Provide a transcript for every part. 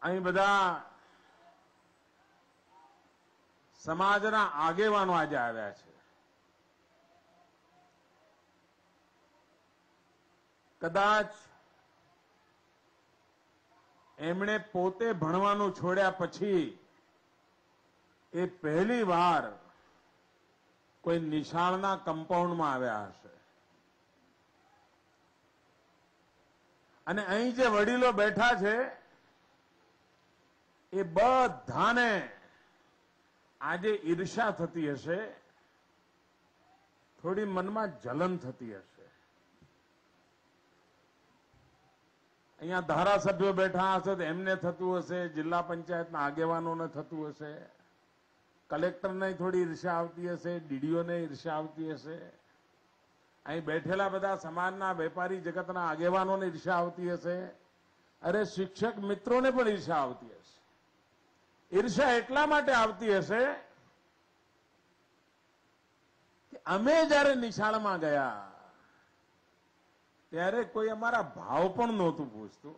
અહીં બધા સમાજના આગેવાનો આજે આવ્યા છે. કદાચ એમણે પોતે ભણવાનું છોડ્યા પછી એ પહેલી વાર કોઈ નિશાળના કમ્પાઉન્ડમાં આવ્યા હશે. અને અહીં જે વડીલો બેઠા છે એ બધાને આજે ઈર્ષ્યા થતી હશે, થોડી મનમાં જલન થતી હશે. અહીંયા ધારાસભ્યો બેઠા હશે તો એમને થતું હશે, જિલ્લા પંચાયતના આગેવાનોને થતું હશે, કલેક્ટરને થોડી ઈર્ષ્યા આવતી હશે, ડીડીઓને ઈર્ષ્યા આવતી હશે, અહીં બેઠેલા બધા સમાજના વેપારી જગતના આગેવાનોને ઈર્ષ્યા આવતી હશે, અરે શિક્ષક મિત્રોને પણ ઈર્ષ્યા આવતી હશે. ઈર્ષ્યા એટલા માટે આવતી હશે કે અમે જયારે નિશાળમાં ગયા ત્યારે કોઈ અમારા ભાવ પણ નહોતું પૂછતું.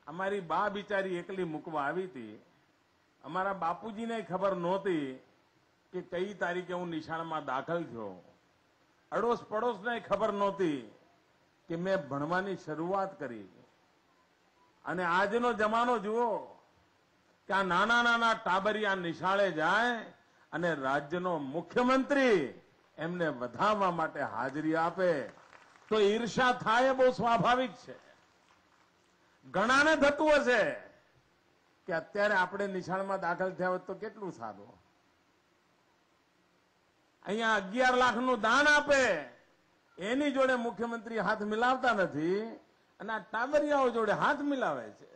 અમારી બા બિચારી એકલી મૂકવા આવી હતી. અમારા બાપુજીને ખબર નહોતી કે કઈ તારીખે હું નિશાળમાં દાખલ થયો. અડોશ પડોશને ખબર નહોતી કે મેં ભણવાની શરૂઆત કરી. અને આજનો જમાનો જુઓ કે આ નાના નાના ટાબરિયા નિશાળે જાય અને રાજ્યનો મુખ્યમંત્રી એમને વધાવવા માટે હાજરી આપે તો ઈર્ષ્યા થાય એ બહુ સ્વાભાવિક છે. ઘણાને થતું હશે કે અત્યારે આપણે નિશાળમાં દાખલ થયા હોત તો કેટલું સારું. અહીંયા 11 લાખનું દાન આપે એની જોડે મુખ્યમંત્રી હાથ મિલાવતા નથી અને આ ટાબરિયાઓ જોડે હાથ મિલાવે છે.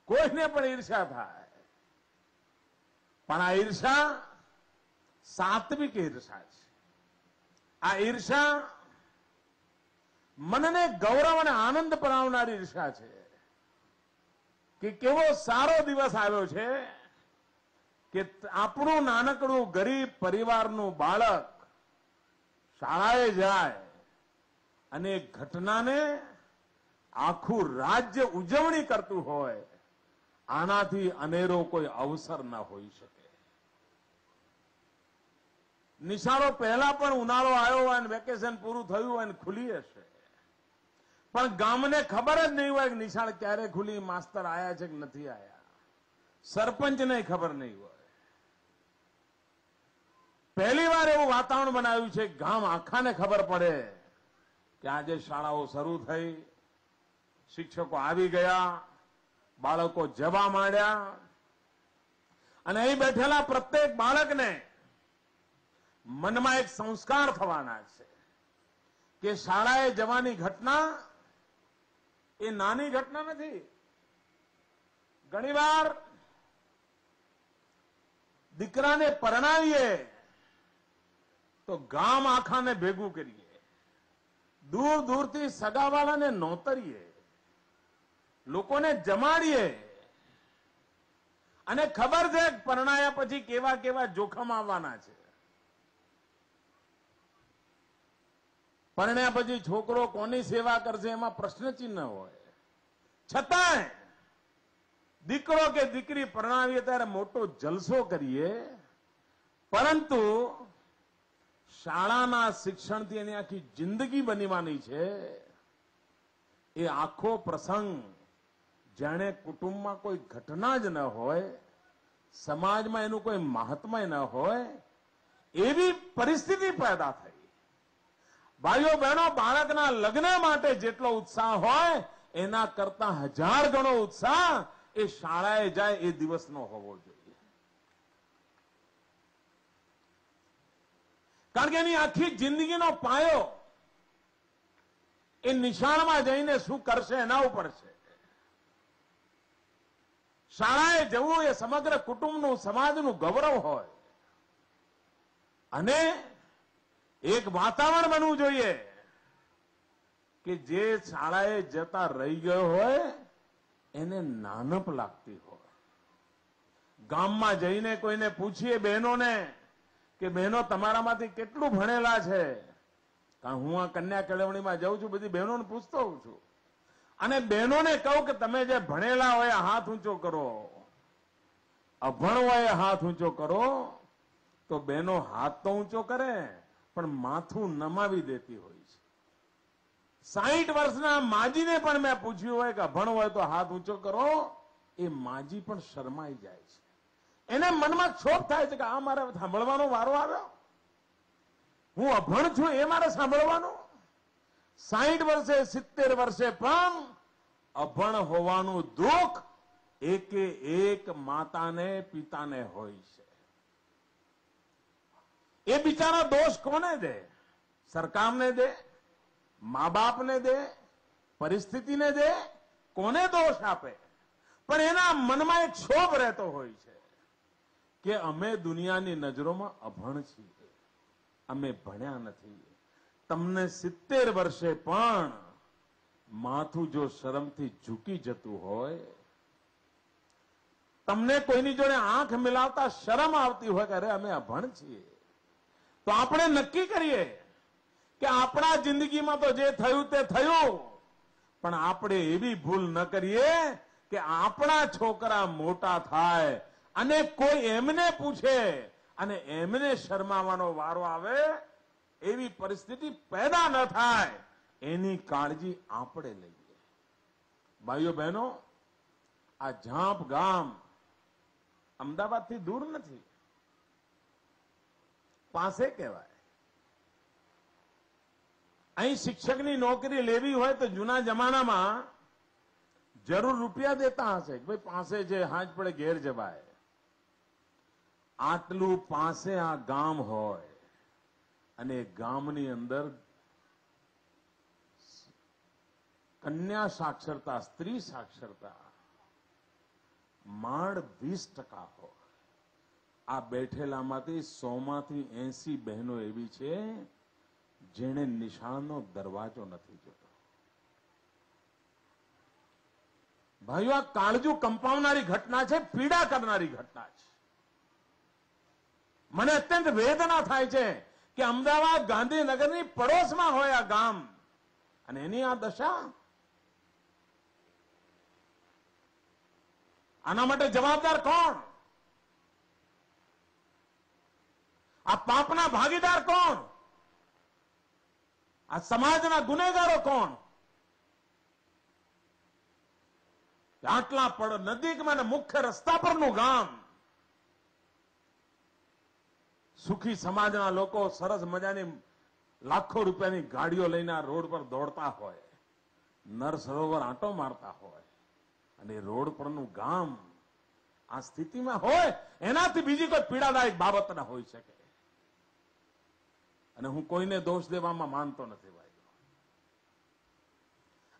કોઈને પણ ઈર્ષ્યા થાય, પણ આ ઈર્ષ્યા સાત્વિક ઈર્ષ્યા છે. આ ઈર્ષ્યા મનને ગૌરવ અને આનંદ પરાવનારી ઈર્ષ્યા છે કે કેવો સારો દિવસ આવ્યો છે કે આપણું નાનકડું ગરીબ પરિવારનું બાળક શાળાએ જાય અને એક ઘટનાને આખું રાજ્ય ઉજવણી કરતું હોય, આનાથી અનેરો કોઈ અવસર ન હોઈ શકે. નિશાળો પહેલા પણ ઉનાળો આવ્યો હોય અને વેકેશન પૂરું થયું હોય અને ખુલી હશે, પણ ગામને ખબર જ નહીં હોય કે નિશાળ ક્યારે ખુલી, માસ્તર આયા છે કે નથી આયા, સરપંચને ખબર નહીં હોય. પહેલી વાર એવું વાતાવરણ બનાવ્યું છે ગામ આખાને ખબર પડે કે આજે શાળાઓ શરૂ થઈ, શિક્ષકો આવી ગયા, બાળકો જવા માંડ્યા અને અહીં બેઠેલા પ્રત્યેક બાળકને મનમાં એક સંસ્કાર થવાના છે કે શાળાએ જવાની ઘટના એ નાની ઘટના નથી. ઘણીવાર દીકરાને પરણાવીએ તો ગામ આખાને ભેગું કરીએ, દૂર દૂરથી સગાવાળાને નોતરીએ, લોકોને જમાડીએ અને ખબર છે પરણાયા પછી કેવા કેવા જોખમ આવવાના છે. પરણ્યા પછી છોકરો કોની સેવા કરશે એમાં પ્રશ્નચિહ્ન હોય. છતાંય દીકરો કે દીકરી પરણાવીએ ત્યારે મોટો જલસો કરીએ, પરંતુ શાળાના શિક્ષણથી એની આખી જિંદગી બનવાની છે. એ આખો પ્રસંગ જાણે કુટુંબમાં કોઈ ઘટના જ ન હોય, સમાજમાં એનું કોઈ મહાત્મય ન હોય, એવી પરિસ્થિતિ પેદા થઈ. ભાઈઓ બહેનો, બાળકના લગ્ન માટે જેટલો ઉત્સાહ હોય એના કરતા 1000 ગણો ઉત્સાહ એ શાળાએ જાય એ દિવસનો હોવો જોઈએ. કારણ કે એની આખી જિંદગીનો પાયો એ નિશાળમાં જઈને શું કરશે એના ઉપર છે. શાળાએ જવું એ સમગ્ર કુટુંબનું, સમાજનું ગૌરવ હોય અને એક વાતાવરણ બનવું જોઈએ કે જે શાળાએ જતા રહી ગયો હોય એને નાનપ લાગતી હોય. ગામમાં જઈને કોઈને પૂછીએ બહેનોને કે બહેનો તમારામાંથી કેટલું ભણેલા છે, કારણ હું આ કન્યા કેળવણીમાં જાઉં છું, બધી બહેનોને પૂછતો હોઉં છું. અને બહેનોને કહું કે તમે જે ભણેલા હોય હાથ ઊંચો કરો, અભણ હોય હાથ ઊંચો કરો. તો બહેનો હાથ તો ઊંચો કરે પણ માથું નમાવી દેતી હોય છે. 60 વર્ષના માજીને પણ મેં પૂછ્યું હોય કે અભણ હોય તો હાથ ઊંચો કરો, એ માજી પણ શરમાઈ જાય છે. એને મનમાં ક્ષોભ થાય છે કે આ મારે સાંભળવાનો વારો આવ્યો, હું અભણ છું એ મારે સાંભળવાનું. 60 વર્ષે 70 વર્ષે પણ અભણ હોવાનું દુઃખ એકે એક માતાને પિતાને હોય છે. એ બિચારા દોષ કોને દે? સરકારને દે, મા બાપને દે, પરિસ્થિતિને દે, કોને દોષ આપે? પણ એના મનમાં એક ક્ષોભ રહેતો હોય છે કે અમે દુનિયાની નજરોમાં અભણ છીએ, અમે ભણ્યા નથી. તમને 70 વર્ષે પણ માથું જો શરમથી ઝૂકી જતું હોય, તમને કોઈની જોડે આંખ મિલાવતા શરમ આવતી હોય કે અરે અમે અભણ છીએ, તો આપણે નક્કી કરીએ કે આપણા જિંદગીમાં તો જે થયું તે થયું, પણ આપણે એવી ભૂલ ન કરીએ કે આપણા છોકરા મોટા થાય અને કોઈ એમને પૂછે અને એમને શરમાવાનો વારો આવે, એવી પરિસ્થિતિ પેદા ન થાય, એની કાળજી આપણે લઈએ. ભાઈઓ બહેનો, આ ઝાંપ ગામ અમદાવાદથી દૂર નથી, પાસે કહેવાય. અહીં શિક્ષકની નોકરી લેવી હોય તો જૂના જમાનામાં જરૂર રૂપિયા દેતા હશે કે ભાઈ પાસે છે, હાજ પડે ઘેર જવાય. આટલું પાસે આ ગામ હોય અને ગામની અંદર કન્યા સાક્ષરતા, સ્ત્રી સાક્ષરતા માંડ 20% હોય. આ બેઠેલામાંથી 100 માંથી 80 બહેનો એવી છે જેણે નિશાળનો દરવાજો નથી જોતો. ભાઈઓ, આ કાળજું કંપાવનારી ઘટના છે, પીડા કરનારી ઘટના છે. મને અત્યંત વેદના થાય છે કે અમદાવાદ ગાંધીનગરની પડોશમાં હોય આ ગામ અને એની આ દશા. આના માટે જવાબદાર કોણ? આ પાપના ભાગીદાર કોણ? આ સમાજના ગુનેગારો કોણ? આટલા નજીકમાં અને મુખ્ય રસ્તા પરનું ગામ, સુખી સમાજના લોકો સરસ મજાની લાખો રૂપિયાની ગાડીઓ લઈને આ રોડ પર દોડતા હોય, નર સરોવર આંટો મારતા હોય, અને રોડ પરનું ગામ આ સ્થિતિમાં હોય, એનાથી બીજી કોઈ પીડાદાયક બાબત ના હોઈ શકે. અને હું કોઈને દોષ દેવામાં માનતો નથી ભાઈ.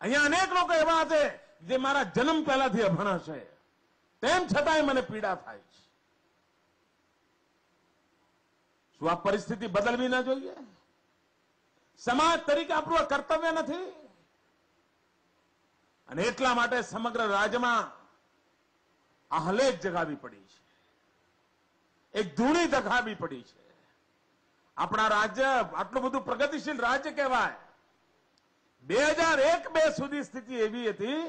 અહીંયા અનેક લોકો એવા છે જે મારા જન્મ પહેલાથી અભણ છે, તેમ છતાંય મને પીડા થાય છે. શું આ પરિસ્થિતિ બદલવી ના જોઈએ? સમાજ તરીકે આપણું આ કર્તવ્ય નથી? અને એટલા માટે સમગ્ર રાજ્યમાં આ હલેક જગાવી પડી છે, એક ધૂણી દખાવી પડી છે. આપણા રાજ્ય આટલું બધું પ્રગતિશીલ રાજ્ય કહેવાય. 2001-2 સુધી સ્થિતિ એવી હતી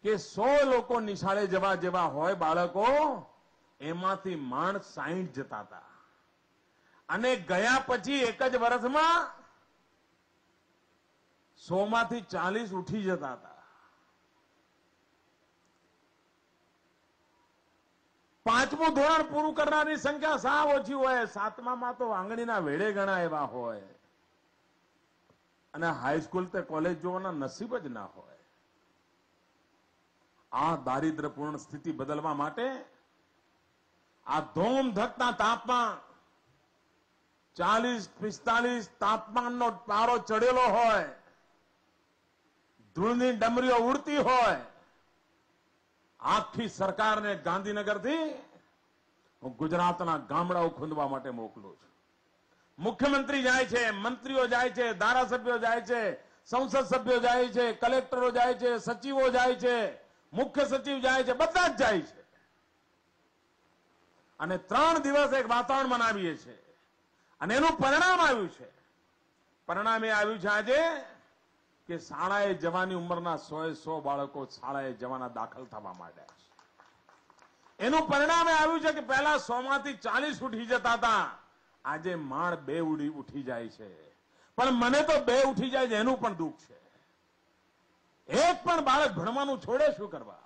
કે 100 લોકો નિશાળે જવા જેવા હોય બાળકો, એમાંથી માંડ 60 જતા હતા. અને ગયા પછી એક જ વર્ષમાં 100 માંથી 40 ઉઠી જતા હતા. 5મું ધોરણ પૂરું કરનારની સંખ્યા સાવ ઓછી હોય. 7મામાં તો આંગળીના વેડે ગણા એવા હોય, અને હાઈસ્કૂલ તે કોલેજ જોવાના નસીબ જ ના હોય. આ દારિદ્ર્યપૂર્ણ સ્થિતિ બદલવા માટે આ ધોમ ધકતા તાપમાં 40-45 તાપમાનનો પારો ચડેલો હોય, ધૂળની ડમરીઓ ઉડતી હોય, આખી સરકારને ગાંધીનગરથી હું ગુજરાતના ગામડાઓ ખૂંદવા માટે મોકલું છું. મુખ્યમંત્રી જાય છે, મંત્રીઓ જાય છે, ધારાસભ્યો જાય છે, સંસદ સભ્યો જાય છે, કલેક્ટરો જાય છે, સચિવો જાય છે, મુખ્ય સચિવ જાય છે, બધા જ જાય છે. અને 3 દિવસ એક વાતાવરણ બનાવીએ છીએ. અને એનું પરિણામ આવ્યું છે. પરિણામ એ આવ્યું છે આજે કે શાળાએ જવાની ઉંમરના 100 બાળકો શાળાએ જવાના દાખલ થવા માંડ્યા છે. એનું પરિણામ એ આવ્યું છે કે પહેલા 100 માંથી 40 ઉઠી જતા હતા, આજે માણ 2 ઉઠી જાય છે. પણ મને તો 2 ઉઠી જાય છે એનું પણ દુઃખ છે. એક પણ બાળક ભણવાનું છોડે શું કરવા?